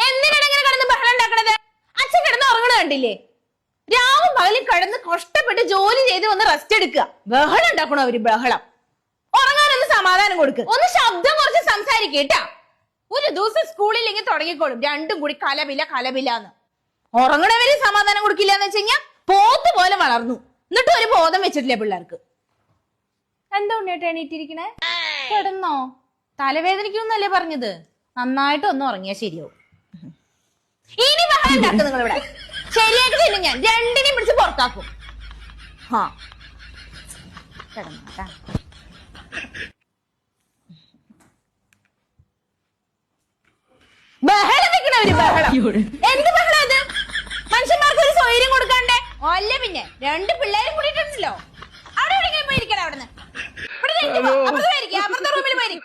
എന്തിനാണ് കിടന്ന് ബഹളം ഉണ്ടാക്കണത്? അച്ഛൻ കിടന്ന് ഉറങ്ങണ കണ്ടില്ലേ? രാവും പകലും കിടന്ന് കഷ്ടപ്പെട്ട് ജോലി ചെയ്ത് വന്ന് റെസ്റ്റ് എടുക്കുക. ബഹളം ഉണ്ടാക്കണോ അവര്? ബഹളം. ഉറങ്ങാനൊന്ന് സമാധാനം കൊടുക്ക്. ഒന്ന് ശബ്ദം കുറച്ച് സംസാരിക്കേട്ടാ. ഒരു ദിവസം സ്കൂളിലെങ്കിൽ തുടങ്ങിക്കോളും രണ്ടും കൂടി കലപിലാന്ന്. ഉറങ്ങണവര് സമാധാനം കൊടുക്കില്ല എന്ന് വെച്ച് കഴിഞ്ഞാൽ പോത്ത് പോലെ വളർന്നു. എന്നിട്ടും ഒരു ബോധം വെച്ചിട്ടില്ല പിള്ളേർക്ക്. എന്താ ഉണ്ണിയേട്ടാ എണീറ്റിരിക്കണേ? കിടന്നോ? തലവേദനിക്കുന്നല്ലേ പറഞ്ഞത്? നന്നായിട്ട് ഒന്ന് ഉറങ്ങിയാ ശരിയാവും. ഇനി ബഹളം ഉണ്ടാക്കും നിങ്ങളിവിടെ. ശരിയായിട്ട് തന്നെ ഞാൻ രണ്ടിനെയും പിടിച്ച് പുറത്താക്കും. കിടന്നോട്ടാ. ബഹളം വെക്കണവര് ബഹളം. എന്ത് ബഹളം ഇത്? മനുഷ്യന്മാർക്ക് ഒരു സ്വൈര്യം കൊടുക്കാണ്ടേ? അല്ല പിന്നെ രണ്ട് പിള്ളേരും കൂടിയിട്ടുണ്ടല്ലോ. അവിടെ എവിടെയെങ്കിലും പോയിരിക്കണം. അവിടുന്ന് ഇവിടെ അപ്പുറത്തെ റൂമിൽ പോയിരിക്കും.